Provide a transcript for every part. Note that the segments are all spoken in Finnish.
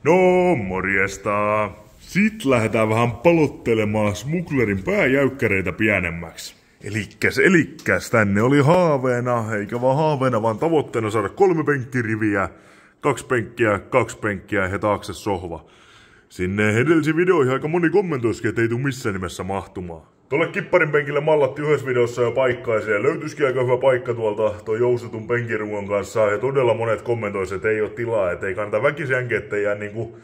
No, morjesta. Sit lähdetään vähän palottelemaan Smugglerin pääjäykkäreitä pienemmäksi. Elikkäs, tänne oli haaveena, eikä vaan haaveena, vaan tavoitteena saada 3 penkkiriviä, 2 penkkiä ja taakse sohva. Sinne edellisiin videoihin aika moni kommentoisikin, ettei tuu missään nimessä mahtumaan. Tuolle kipparin penkille mallatti yhdessä videossa jo paikkaa ja siellä löytyisikin aika hyvä paikka tuolta tuon joustetun penkirungon kanssa. Ja todella monet kommentoisivat, että ei ole tilaa, että ei kannata väkisiänkin, ettei jää niinku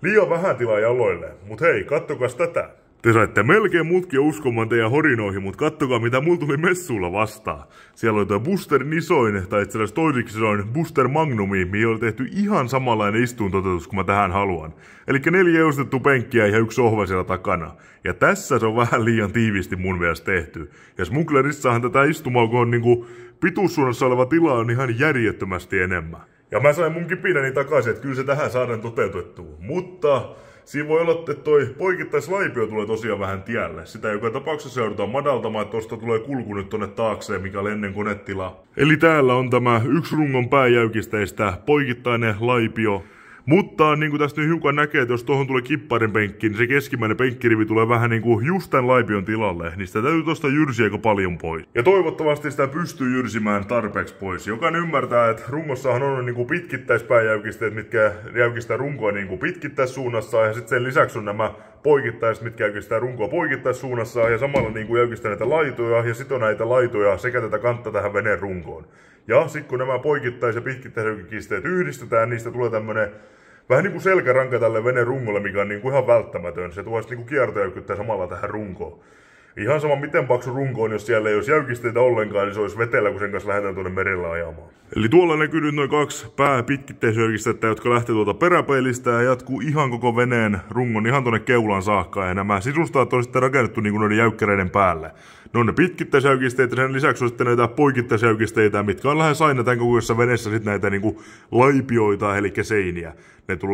liian vähän tilaa jaloille. Mut hei, kattokas tätä. Te saitte melkein mutkia uskomaan teidän horinoihin, mut kattokaa mitä mulla tuli messuilla vastaan. Siellä oli tuo Boosterin isoin, tai itse asiassa toisiksi isoin Booster Magnumi, mihin oli tehty ihan samanlainen istuuntoteutus kuin mä tähän haluan. Elikkä 4 joustettu penkkiä ja 1 sohva siellä takana. Ja tässä se on vähän liian tiivisti mun mielestä tehty. Ja Smugglerissahan tätä istumaukon niinku pituussuunnassa oleva tila on ihan järjettömästi enemmän. Ja mä sain mun kipinäni takaisin, että kyllä se tähän saadaan toteutettua. Mutta siinä voi olla, että toi poikittaislaipio tulee tosiaan vähän tielle. Sitä joka tapauksessa joudutaan madaltamaan, että tosta tulee kulku nyt tonne taakseen, mikä oli ennen konetilaa. Eli täällä on tämä 1 rungon pääjäykisteistä poikittainen laipio. Mutta niin kuin tästä nyt hiukan näkee, että jos tuohon tulee kipparin penkki, niin se keskimmäinen penkkirivi tulee vähän niin kuin just tämän laipion tilalle. Niin sitä täytyy tosta jyrsiä aika paljon pois. Ja toivottavasti sitä pystyy jyrsimään tarpeeksi pois. Jokainen ymmärtää, että rungossahan on niin kuin pitkittäispääjäykisteet, mitkä jäykistää runkoa niin kuin pitkittäissuunnassa. Ja sitten sen lisäksi on nämä poikittaiset, mitkä jäykistää runkoa poikittaissuunnassa. Ja samalla niin kuin jäykistää näitä laitoja ja sitoo näitä laitoja sekä tätä kantta tähän veneen runkoon. Ja sitten kun nämä poikittais- ja pitkittäisjäykisteet yhdistetään, niistä tulee tämmönen vähän niinku selkäranka tälle veneen rungolle, mikä on niinku ihan välttämätön. Se tuo niinku kiertojäykkyyttä samalla tähän runkoon. Ihan sama miten paksu runko on, jos siellä ei olisi jäykisteitä ollenkaan, niin se olisi vetellä, kun sen kanssa lähdetään tuonne merellä ajamaan. Eli tuolla näkyy nyt noin 2 pääpitkittäisjäykistettä, jotka lähtee tuolta peräpeilistä ja jatkuu ihan koko veneen rungon ihan tuonne keulaan saakka. Ja nämä sisustaat on sitten rakennettu niinku noiden jäykkäreiden päälle. Ne on ne pitkittäisjäykisteet ja sen lisäksi on sitten näitä poikittäisjäykisteitä, mitkä on lähes aina tämän kokoisessa veneessä sitten näitä niinku laipioita, eli seiniä.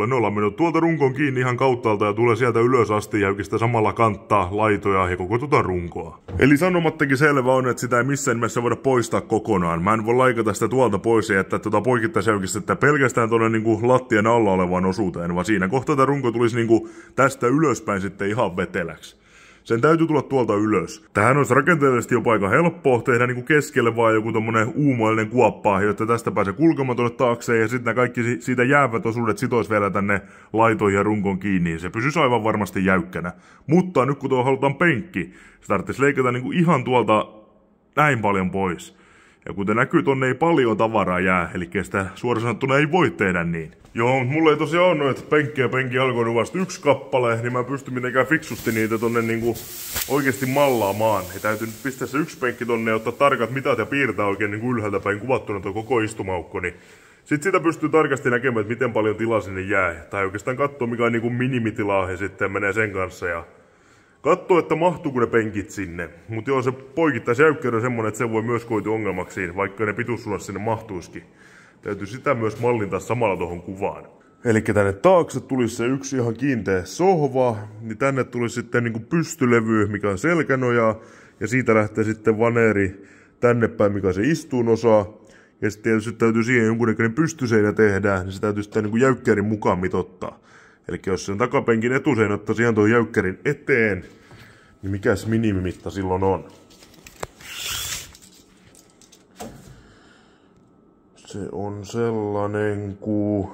Ne ollaan mennyt tuolta runkon kiinni ihan kauttaalta ja tulee sieltä ylös asti jäykistä samalla kanttaa, laitoja ja koko tuota runkoa. Eli sanomattakin selvä on, että sitä ei missään nimessä voida poistaa kokonaan. Mä en voi laikata sitä tuolta pois ja jättää tuota poikittaisjäykistettä pelkästään tuonne niinku lattian alla olevaan osuuteen, vaan siinä kohtaa tämä runko tulisi niinku tästä ylöspäin sitten ihan veteläksi. Sen täytyy tulla tuolta ylös. Tähän olisi rakenteellisesti jopa aika helppoa tehdä niinku keskelle vaan joku tommonen uumoillinen kuoppa, jotta tästä pääsee kulkemaan tuonne taakseen ja sitten kaikki siitä jäävät osuudet sitois vielä tänne laitoihin ja runkon kiinni. Se pysyisi aivan varmasti jäykkänä. Mutta nyt kun tuo halutaan penkki, se tarvitsisi leikata niinku ihan tuolta näin paljon pois. Ja kuten näkyy, tonne ei paljon tavaraa jää, eli sitä suoraan sanottuna ei voi tehdä niin. Joo, mutta mulla ei tosiaan ole noita penkin alkoinut vasta 1 kappale, niin mä pystyn mitenkään fiksusti niitä tonne niinku oikeesti mallaamaan. Ja täytyy nyt pistää se 1 penkki tonne ja ottaa tarkat mitat ja piirtää oikein niinku ylhäältä päin kuvattuna tuo koko istumaukko, niin sit sitä pystyy tarkasti näkemään, että miten paljon tilaa sinne jää. Tai oikeastaan katsoo mikä on niinku minimitilaa ja sitten menee sen kanssa ja katsoo, että mahtuuko ne penkit sinne. Mutta joo, se poikittaisjäykkäys on semmonen, että se voi myös koitua ongelmaksi, vaikka ne pituussuunnassa sinne mahtuisikin. Täytyy sitä myös mallintaa samalla tuohon kuvaan. Eli tänne taakse tulisi se 1 ihan kiinteä sohva, niin tänne tulisi sitten niinku pystylevy, mikä on selkänoja, ja siitä lähtee sitten vaneeri tänne päin, mikä on se istuunosa. Ja sitten tietysti täytyy siihen jonkunnäköinen pystyseinä tehdä, niin se täytyy sitten niinku jäykkärin mukaan mitottaa. Eli jos sen takapenkin etuseinä ottaisi ihan tuon jäykkärin eteen, niin mikäs minimimitta silloin on? Se on sellainen kuin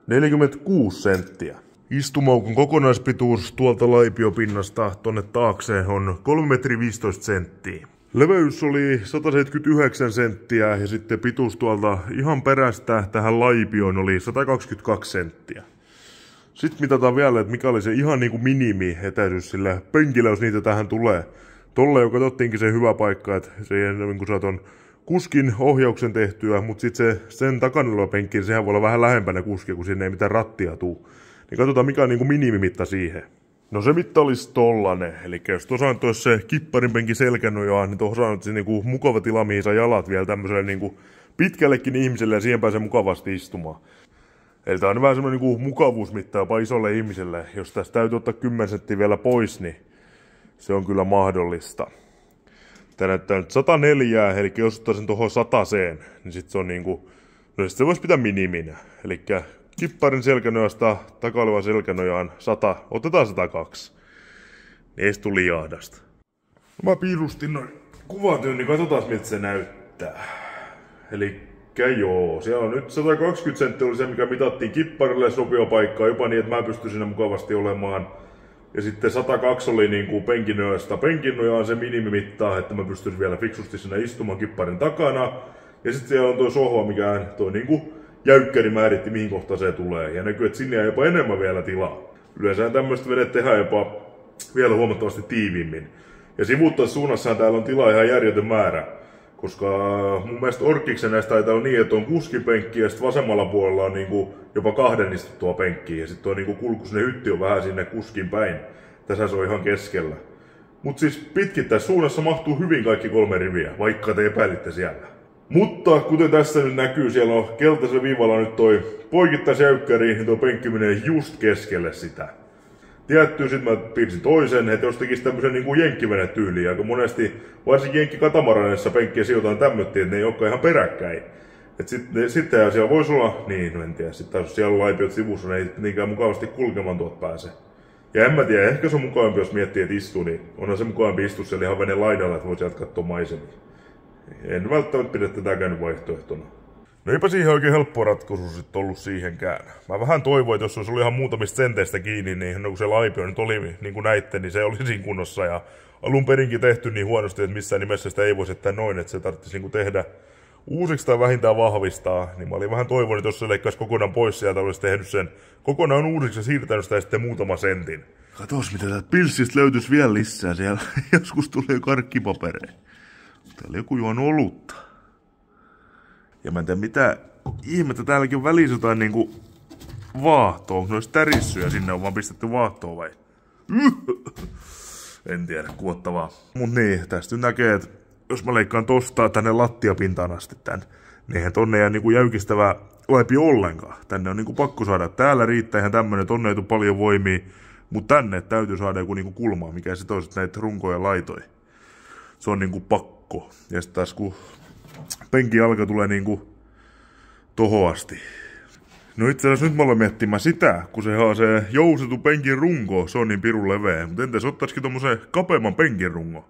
46 senttiä. Istumaukon kokonaispituus tuolta laipiopinnasta tonne taakseen on 3 metriä 15 senttiä. Leveys oli 179 senttiä ja sitten pituus tuolta ihan perästä tähän laipioon oli 122 senttiä. Sitten mitataan vielä, että mikä oli se ihan niinku minimi etäisyys sillä penkillä, jos niitä tähän tulee. Tolle jo katsottiinkin se hyvä paikka, että se kun saat on kuskin ohjauksen tehtyä, mutta sitten sen takana oleva penkki, sehän voi olla vähän lähempänä kuskia, kun sinne ei mitään rattia tuu. Niin katsotaan mikä on niinku minimimitta siihen. No se mitta olisi tollanen, eli jos tuossa on se kipparin penkin selkänojaa, niin tuossa on se niinku mukava tila, mihin saa jalat vielä tämmöiselle niinku pitkällekin ihmiselle ja siihen pääsee mukavasti istumaan. Eli tää on vähän semmoinen niinku mukavuusmitta jopa isolle ihmiselle. Jos tästä täytyy ottaa 10 senttiä vielä pois, niin se on kyllä mahdollista. Tää näyttää nyt 104, eli jos ottaa sen tuohon 100, niin sit se on niinku, no sit se voisi pitää miniminä. Eli kipparin selkänojasta takailevan selkänojaan 100, otetaan 102. Ei se tuli jahdasta. Mä piirustin noin kuvatyön, niin katsotaan miltä se näyttää. Elikkä joo, siellä on nyt 120 senttiä oli se, mikä mitattiin kipparille sopiva paikkaa, jopa niin, että mä pystyn siinä mukavasti olemaan. Ja sitten 102 oli niinku penkinojasta. Penkinoja on se minimimittaa, että mä pystyn vielä fiksusti siinä istumaan kipparin takana. Ja sitten siellä on tuo sohva, mikä toi niinku jäykkäri määritti, mihin kohtaan se tulee. Ja näkyy, että sinne jää jopa enemmän vielä tilaa. Yleensä tämmöistä vedet tehdään jopa vielä huomattavasti tiiviimmin. Ja sivuuttaissuunnassaan täällä on tilaa ihan järjetön määrä. Koska mun mielestä Orkkiksen näistä taitaa olla niin, että on kuskipenkki ja sitten vasemmalla puolella on niinku jopa 2 istuttua penkkiä. Ja sitten tuo niinku kulku sinne hytti on vähän sinne kuskin päin. Tässä se on ihan keskellä. Mut siis pitkittäissuunnassa mahtuu hyvin kaikki 3 riviä, vaikka te epäilitte siellä. Mutta kuten tässä nyt näkyy, siellä on keltaisella viivalla nyt toi poikittaisjäykkäri, niin tuo penkki menee just keskelle sitä. Tiettyy, sit mä piirsin toisen, että jos tekis tämmösen niinku jenkkivenetyyliä, kun monesti varsinkin jenkkikatamaraneissa penkkiä sijoitetaan tämmöttiin, että ne ei olekaan ihan peräkkäin. Et sitten siellä voisi olla, niin no en tiedä, sit taas jos siellä on laipiot sivussa, niin ei niinkään mukavasti kulkemaan tuot pääse. Ja en mä tiedä, ehkä se on mukavampi, jos miettii, että istuu, niin onhan se mukavampi istua siellä ihan veneen laidalla, että voisi jatkaa tuon maisemia. En välttämättä pidä tätäkään nyt vaihtoehtona. No eipä siihen oikein helppo ratkaisu sitten ollut siihenkään. Mä vähän toivoin, että jos se olisi ollut ihan muutamista senteistä kiinni, niin no kun se laipio nyt oli, niin kuin näitte, niin se oli siinä kunnossa. Ja alun perinkin tehty niin huonosti, että missään nimessä sitä ei voisi jättää noin, että se tarvitsisi niin tehdä uusiksi tai vähintään vahvistaa. Niin mä olin vähän toivonut, että jos se leikkaisi kokonaan pois sieltä, olisi tehnyt sen kokonaan uusiksi ja siirtänyt sitä sitten muutama sentin. Katos, mitä täältä pilssistä löytyisi vielä lisää. Siellä joskus tulee karkkipapereja. Täällä joku juonut olutta. Ja mä en tiedä mitä ihmettä täälläkin on välissä jotain niinku vaahtoa. Onko ne olisi tärissyjä sinne on vaan pistetty vaahtoa vai? En tiedä, kuottavaa. Mut niin, tästä nyt näkee, että jos mä leikkaan tosta tänne lattiapintaan asti tän, niin eihän tonne jää niinku jäykistävää laipio ollenkaan. Tänne on niinku pakko saada. Täällä riittää ihan tämmönen, tonne ei tule paljon voimia. Mut tänne täytyy saada joku niinku kulma, mikä sit olisi näitä runkoja laitoja. Se on niinku pakko. Ja sit taas kun penkin jalka tulee niinku tohon asti. No itse asiassa nyt mä olen miettimään sitä, kun se jousettu penkin runko, se on niin pirun leveä. Mutta entäs ottaisikin tommosen kapeamman penkin rungo?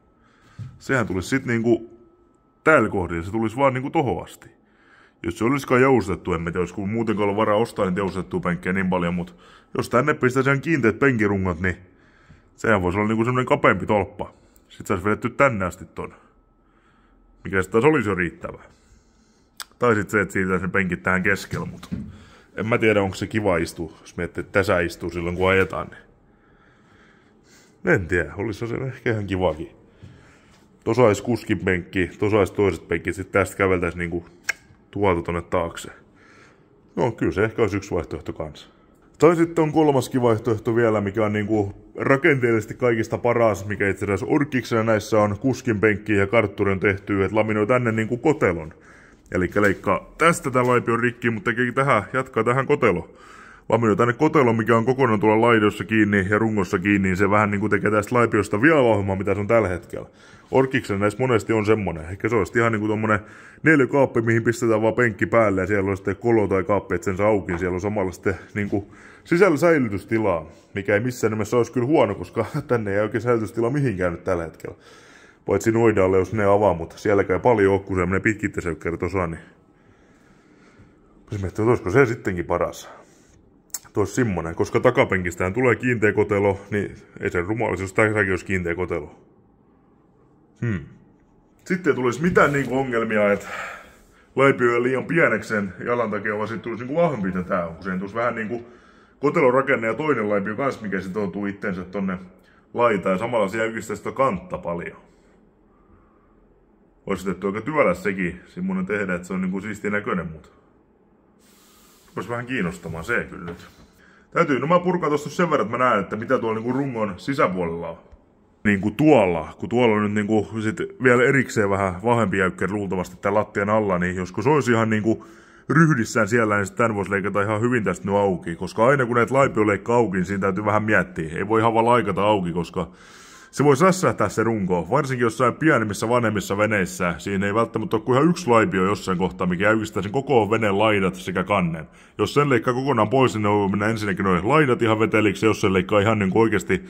Sehän tulisi sit niinku täällä kohdilla, se tulisi vaan niinku tohon asti. Jos se olisikaan joustettu, en tiedä, olisiko muutenkaan ollut varaa ostaa niitä joustettua penkkejä niin paljon, mutta jos tänne pistäisi ihan kiinteät penkirungot, niin sehän voisi olla niinku semmonen kapeampi tolppa. Sitten saisi vedetty tänne asti ton. Mikä se taas olisi jo riittävä. Tai sitten se, että siirtää sen penkit tähän keskellä, mutta en mä tiedä, onko se kiva istua, jos miettii, että tässä istuu silloin, kun ajetaan. Niin. En tiedä, olisi se ehkä ihan kivakin. Tuossa olisi kuskin penkki, tuossa olisi toiset penkit, sitten tästä käveltäisiin niinku tuolta tonne taakse. No, kyllä se ehkä olisi yksi vaihtoehto kanssa. Tai sitten on kolmaskin vaihtoehto vielä, mikä on niinku rakenteellisesti kaikista paras, mikä itse asiassa Orkkiksena näissä on kuskin penkki ja kartturi on tehty, että laminoi tänne niinku kotelon. Eli leikkaa tästä tää laipion rikki, mutta jatkaa tähän kotelo. Laminoi tänne kotelo, mikä on kokonaan tuolla laidossa kiinni ja rungossa kiinni, niin se vähän niinku tekee tästä laipiosta vielä vahvemmaa, mitä se on tällä hetkellä. Orkkiksena näissä monesti on semmonen. Ehkä se olisi ihan niinku tommonen neliökaappi, mihin pistetään vaan penkki päälle ja siellä on sitten kolo tai kaappi, että sen saa auki. Siellä on samalla sitten niinku sisällä säilytystilaa, mikä ei missään nimessä olisi kyllä huono, koska tänne ei oikein säilytystilaa mihinkään nyt tällä hetkellä. Paitsi noidalle, jos ne avaa, mutta sielläkään paljon ole, kun semmonen pitkittäisjäykkäri tuossa, niin se miettii, että olisiko se sittenkin paras. Tuossa semmonen, koska takapenkistähän tulee kiinteä kotelo, niin ei se rumalisi, jos tässäkin olisi kiinteä kotelo. Sitten ei tulisi mitään niinku ongelmia, että laipio on liian pieneksen jalan takia, vaan sitten tulisi niinku vahvempi tätä, kun siihen tulisi vähän niinku kotelorakenne ja toinen laipio kanssa, mikä sitoutuu itteensä tonne laitaan, ja samalla se jäykistää sitä kantta paljon. Olisi tehty aika työläs sekin, semmonen tehdä, että se on niinku siistiä näköinen, mutta olisi vähän kiinnostamaan se kyllä nyt. No mä purkaan tosta sen verran, että mä näen, että mitä tuolla niinku rungon sisäpuolella on. Niinku tuolla, kun tuolla on nyt niinku sit vielä erikseen vähän vahvempi jäykkäri luultavasti tän lattian alla, niin joskus se olisi ihan niinku ryhdissään siellä, niin tän voisi leikata ihan hyvin tästä nyt auki. Koska aina kun näitä laipio leikkaa auki, niin siinä täytyy vähän miettiä. Ei voi ihan vaan laikata auki, koska se voi sässähtää se runko, varsinkin jossain pienemmissä vanhemmissa veneissä. Siinä ei välttämättä ole kuin ihan yksi laipio jossain kohtaa, mikä jäykistää sen koko veneen laidat sekä kannen. Jos sen leikkaa kokonaan pois, niin ne voi mennä ensinnäkin noin laidat ihan veteliksi, ja jos sen leikkaa ihan niin oikeasti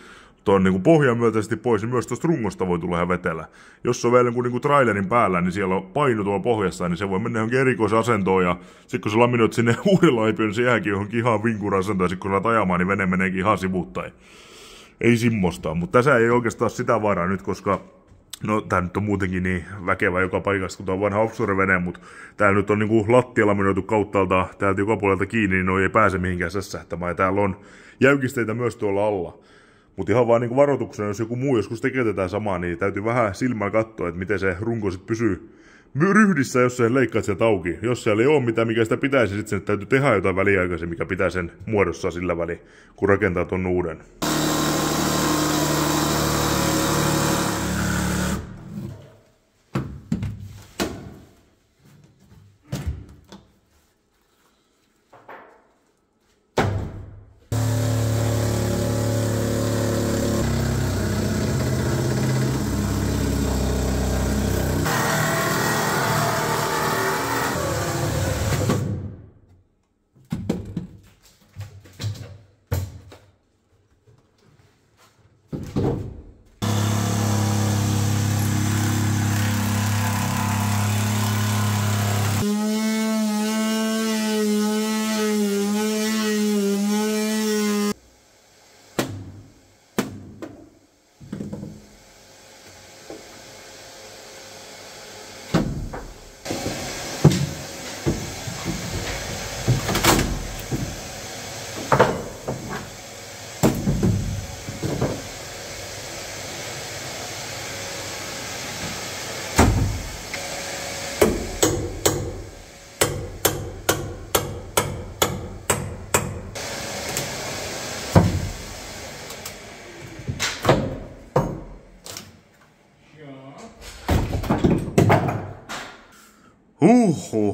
tuon niin pohjan myötäisesti pois, niin myös tuosta rungosta voi tulla ihan vetelä. Jos on vielä niin trailerin päällä, niin siellä on paino tuolla pohjassa, niin se voi mennä johonkin erikoisasentoon, ja sitten kun sä laminoit sinne uuden laipioon, niin se jääkin johonkin ihan vinkurasentoon, ja sitten kun sä saat ajamaan, niin vene meneekin ihan sivuttain. Ei simmosta, mutta tässä ei oikeastaan sitä varaa nyt, koska no tää nyt on muutenkin niin väkevä joka paikassa, kun tää on vanha offshore-vene, mutta täällä nyt on niinku lattialaminoitu kauttaalta täältä joka puolelta kiinni, niin noi ei pääse mihinkään sässähtämään, ja täällä on jäykisteitä myös tuolla alla. Mutta ihan vaan niinku varoituksena, jos joku muu joskus tekee tätä samaa, niin täytyy vähän silmällä katsoa, että miten se runko sit pysyy ryhdissä, jos sen leikkaat sieltä auki. Jos siellä ei ole mitään, mikä sitä pitäisi, sitten sen täytyy tehdä jotain väliaikaisen, mikä pitää sen muodossa sillä väliin, kun rakentaa ton uuden.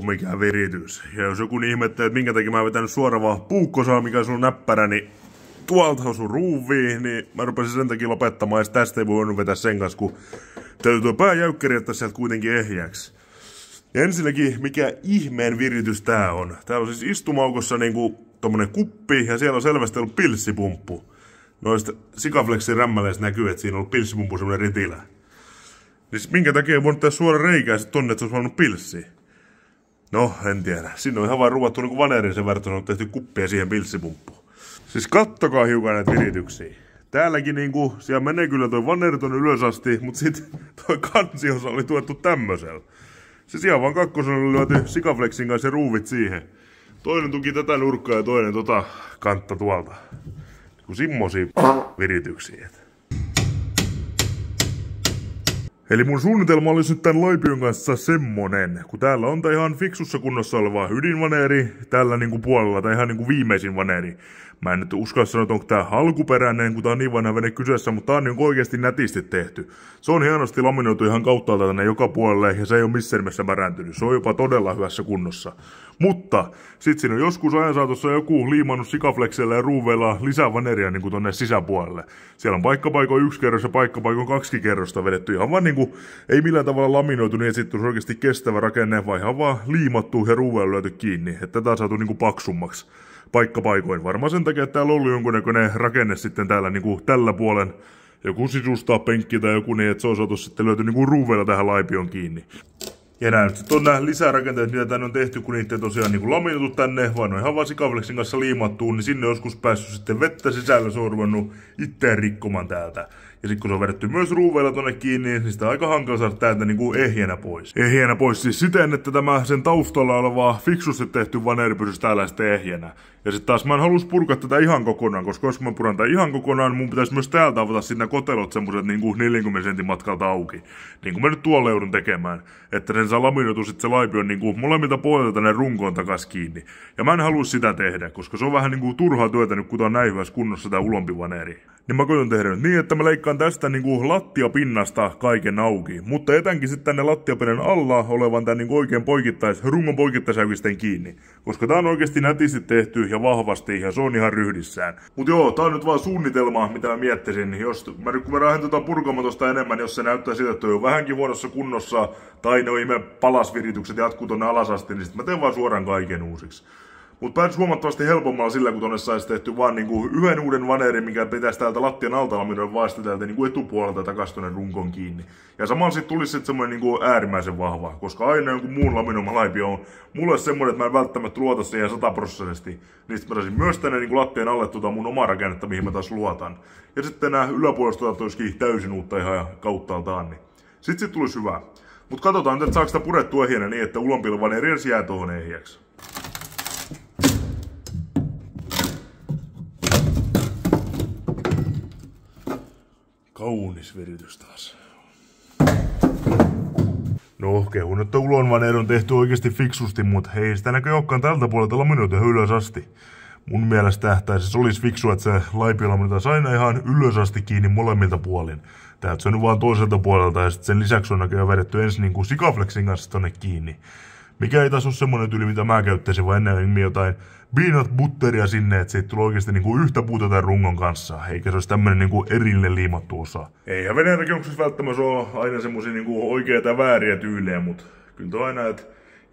Mikä viritys. Ja jos joku ihmettelee, että minkä takia mä oon vetänyt suoraan vaan puukkosaa, mikä on sun näppärä, niin tuolta on sun ruuviin, niin mä rupesin sen takia lopettamaan, ja tästä ei voinut vetää sen kanssa, kun täytyy tuo pääjäykkäri jättää sieltä kuitenkin ehjäksi. Ja ensinnäkin, mikä ihmeen viritys tää on. Täällä on siis istumaukossa niinku tommonen kuppi, ja siellä on selvästi ollut pilssipumppu. Noista Sikaflexin rämmäleistä näkyy, että siinä on ollut pilssipumppu semmonen ritilä. Niin minkä takia ei voinut tehdä suora reikää sit tonne, että se olisi vannut pilssiä? No, en tiedä. Sinne on ihan vaan ruuvattu niinku vanerin sen verran, että on tehty kuppia siihen pilssipumppuun. Siis kattokaa hiukan näitä virityksiä. Täälläkin niinku, siellä menee kyllä toi vaneri tonne ylös asti, mut sit toi kansiosa oli tuettu tämmösellä. Siis ihan vaan kakkosella oli lyöty Sikaflexin kanssa ruuvit siihen. Toinen tuki tätä nurkkaa ja toinen tota kantta tuolta. Niinku simmosia virityksiä. Eli mun suunnitelma olisi nyt tän laipion kanssa semmonen, kun täällä on tää ihan fiksussa kunnossa oleva ydinvaneeri, tällä niinku puolella, tai ihan niinku viimeisin vaneeri. Mä en nyt uskalla sanoa, että onko tää alkuperäinen, kun tää on niin vanha vene kyseessä, mutta tää on niinku oikeesti nätisti tehty. Se on hienosti laminoitu ihan kauttaalta tänne joka puolelle, ja se ei ole missään nimessä märääntynyt. Se on jopa todella hyvässä kunnossa. Mutta sit siinä on joskus ajan saatossa joku liimannut Sikaflexilla ja ruuveilla lisää vaneria niinku tonne sisäpuolelle. Siellä on paikkapaikoin 1 kerros ja paikkapaikoin 2 kerrosta vedetty ihan vaan niinku, ei millään tavalla laminoitu niin, että sit on oikeesti kestävä rakenne, vaan ihan vaan liimattu ja ruuveilla lyöty kiinni. Että tätä on saatu niinku paksummaksi paikkapaikoin. Varmaan sen takia, että täällä on ollut jonkunnäköinen rakenne sitten täällä niinku tällä puolen. Joku sisustaa penkki tai joku niin, että se on saatu sitten löyty niinku ruuveilla tähän laipioon kiinni. Ja nää nyt sit on nää lisärakenteet, mitä tänne on tehty, kun niitä tosiaan niinku laminoitu tänne, vaan on ihan vaan Sikaflexin kanssa liimattuun, niin sinne joskus päässyt sitten vettä sisällä, se on ruvennut itteen rikkomaan täältä. Ja sit kun se on vedetty myös ruuveilla tonne kiinni, niin sitä on aika hankala saada täältä niinku ehjänä pois. Ehjänä pois siis siten, että tämä sen taustalla oleva fiksusti tehty vaneeri pysyisi täällä sitten ehjänä. Ja sit taas mä en halus purkaa tätä ihan kokonaan, koska jos mä puran tätä ihan kokonaan, niin mun pitäisi myös täältä avata sinne kotelot semmoset niinku 40 sentin matkalta auki. Niin kuin mä nyt tuolla joudun tekemään. Että sen saa laminoitu sit se laipion niinku molemmilta puolilta tänne runkoon takas kiinni. Ja mä en halua sitä tehdä, koska se on vähän niinku turhaa työtä nyt, kun tää on näin hyvässä kunnossa tää ulompivaneeri. Niin mä koitan tehdä nyt niin, että mä leikkaan tästä niinku lattiapinnasta kaiken auki, mutta etänkin sitten tänne lattiapinnan alla olevan tän niinku oikein rungon poikittaisäykisten kiinni. Koska tää on oikeesti nätisti tehty ja vahvasti ja se on ihan ryhdissään. Mut joo, tää on nyt vaan suunnitelma, mitä mä miettisin. Kun mä lähden purkamaan tosta enemmän, jos se näyttää siltä, että on jo vähänkin huonossa kunnossa, tai ne ihme palasviritykset jatkuu tonne alas asti, niin sit mä teen vaan suoraan kaiken uusiksi. Mut pääsis huomattavasti helpommalla sillä, kun tonne sais tehty vaan niinku yhden uuden vaneerin, mikä pitäisi täältä lattian alta laminoida vaan täältä niinku etupuolelta takas tonne runkon kiinni. Ja samalla sit tulisi sit semmonen niinku äärimmäisen vahva, koska aina jonkun muun laminoima laipio on mulle semmonen, että mä en välttämättä luota siihen 100%. Niin sit mä saisin myös tänne niinku lattian alle mun omaa rakennetta, mihin mä taas luotan. Ja sitten nää yläpuolesta olisikin täysin uutta ihan kauttaaltaan, niin sit tulisi hyvä. Mut katsotaan nyt, että saako sitä purettua ehjänä niin, että ulonpilvaneeri edes jää tohon ehjäksi. Kaunis viritys taas. No, kehun, että ulonvaneeri on tehty oikeasti fiksusti, mutta hei sitä näköjään olekaan tältä puolelta laminoitu ylös asti. Mun mielestä tähtäisi se olisi fiksua, että se laipiolaminoitaisi aina ihan ylös asti kiinni molemmilta puolin. Täältä se on vaan toiselta puolelta ja sitten sen lisäksi on näköjään vedetty ensin niinku sikaflexin kanssa tonne kiinni. Mikä ei taas ole semmonen tyyli, mitä mä käyttäisin, vaan ennen jotain peanut butteria sinne, että siitä tulee oikeesti niinku yhtä puuta tämän rungon kanssa, eikä se olisi tämmönen niinku erille liimattu osa. Eihän veneen rakennuksessa välttämättä ole aina semmosia niinku oikeita ja vääriä tyylejä, mut kyllä on aina, että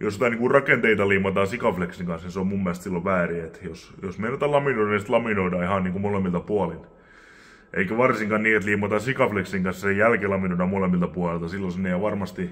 jos jotain niinku rakenteita liimataan sikaflexin kanssa, niin se on mun mielestä silloin väärin, että jos meinataan laminoida, niin sit laminoidaan ihan niinku molemmilta puolin. Eikä varsinkaan niin, että liimataan sikaflexin kanssa sen jälkilaminoidaan molemmilta puolelta, silloin sinne ei varmasti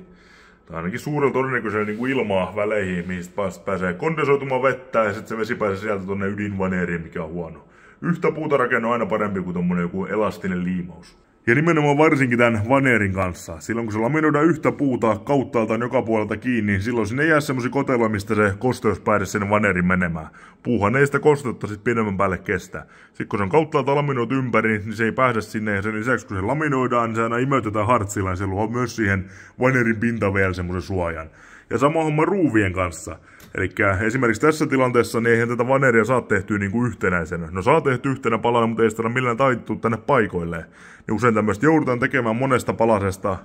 tai ainakin suurella todennäköisellä niin kuin ilmaa väleihin, mihin pääsee kondensoitumaan vettä ja sitten se vesi pääsee sieltä tonne ydinvaneeriin, mikä on huono. Yhtä puuta rakenne on aina parempi kuin tommonen joku elastinen liimaus. Ja nimenomaan varsinkin tämän vaneerin kanssa. Silloin kun se laminoidaan yhtä puuta kauttaaltaan joka puolelta kiinni, niin silloin sinne ei jää semmosia koteloja, mistä se kosteus pääsee sinne vaneerin menemään. Puuhan ei sitä kosteutta sit pidemmän päälle kestä. Sitten kun se on kauttaalta laminoitu ympäri, niin se ei pääse sinne. Ja sen lisäksi kun se laminoidaan, niin se aina imeytetään hartsilla ja se luo myös siihen vanerin pintaan vielä semmosen suojan. Ja sama homma ruuvien kanssa. Elikkä esimerkiksi tässä tilanteessa niin eihän tätä vaneria saa tehtyä niinku yhtenäisenä. No saa tehty yhtenä palana, mutta ei sitä millään taittu tänne paikoilleen. Niin usein tämmöistä joudutaan tekemään monesta palasesta,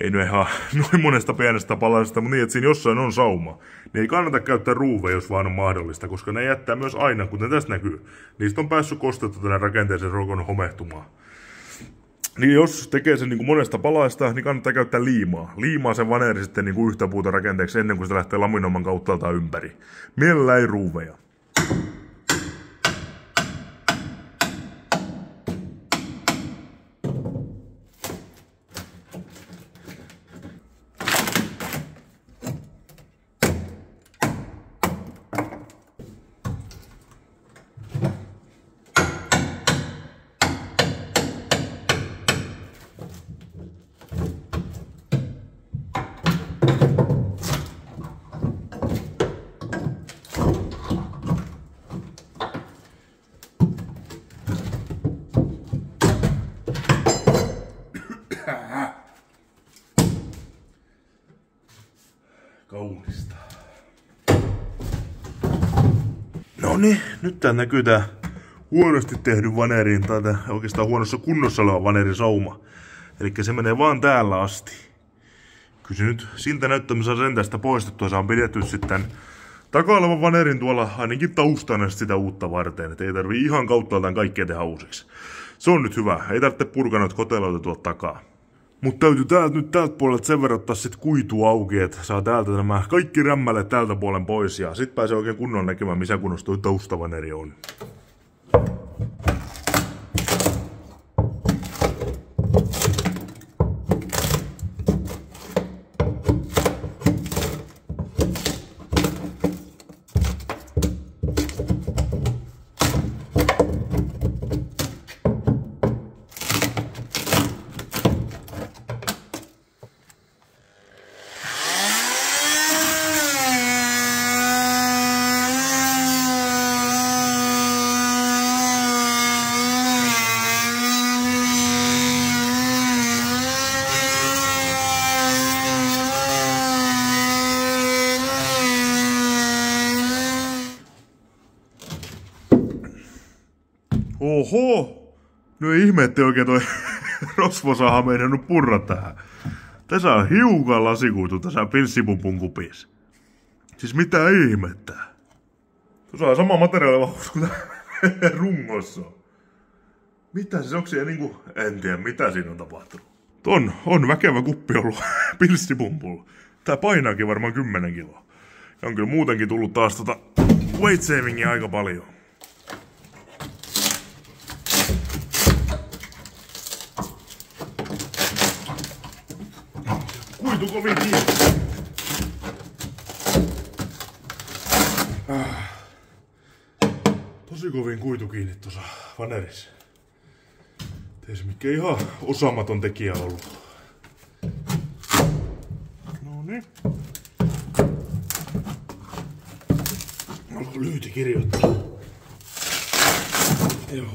ei nyt ihan noin monesta pienestä palasesta, mutta niin, että siinä jossain on sauma. Niin ei kannata käyttää ruuveja, jos vaan on mahdollista, koska ne jättää myös aina, kuten tässä näkyy. Niistä on päässyt kostetta tänne rakenteeseen rokon homehtumaan. Niin jos tekee sen niin monesta palaista, niin kannattaa käyttää liimaa. Liimaa sen vaneeri sitten niin yhtä puuta rakenteeksi ennen kuin sitä lähtee laminoiman kauttaaltaan ympäri. Mielellään ei ruuveja. Kaunista. Noniin, nyt tää näkyy tää huonosti tehdyn vanerin, tai oikeastaan huonossa kunnossa oleva vanerin sauma. Elikkä se menee vaan täällä asti. Kyllä se nyt siltä näyttää, että mä saan sen tästä poistettua, saan pidetty sitten takaa olevan vanerin tuolla ainakin taustana sitä uutta varten. Et ei tarvii ihan kauttaaltaan kaikkea tehdä uusiksi. Se on nyt hyvä, ei tarvitse purkaa noita koteloita tuolta takaa. Mutta täytyy tältä puolelta sen verran ottaa sit kuitua auki, että saa täältä nämä kaikki rämmälle tältä puolen pois ja sit pääsee oikein kunnolla näkemään, missä kunnossa toi taustavaneri on. Oho! No ei ihme, ettei oikein toi rosvosaha meinannut purra tähän. Tässä on hiukan lasikuitu tässä pinssipumpun kupissa. Siis mitä ihmettä? Tuossa on sama materiaalivahvuus kuin rungossa. Mitä siis, onko siellä niinku... En tiedä, mitä siinä on tapahtunut. On väkevä kuppi ollut pilssipumpulla. Tää painaakin varmaan 10 kiloa. Ja on kyllä muutenkin tullut taas weight savingia aika paljon. Kuitu kovin kiinni. Tosi kovin kuitu kiinni tuossa vanerissa. Ei se mikään ihan osaamaton tekijä ollut. Noniin. Alkoi lyyti kirjoittaa. Joo.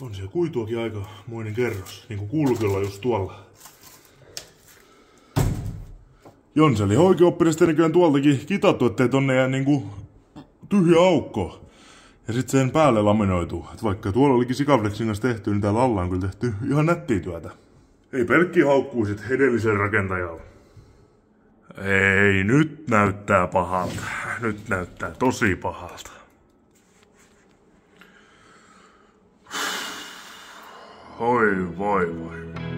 On siellä kuituakin aikamoinen kerros. Niinku kulkilla just tuolla. Jonse oli oikeoppisesti nykyään tuoltakin kitattu, ettei tonne jää niinku tyhjä aukko. Ja sit sen päälle laminoituu. Et vaikka tuolla olikin Sikaflexin kanssa tehty, niin täällä alla on kyllä tehty ihan nättiä työtä. Ei pelkkiä haukkuisit edellisen rakentajalle. Ei, nyt näyttää pahalta. Nyt näyttää tosi pahalta. Oi voi voi.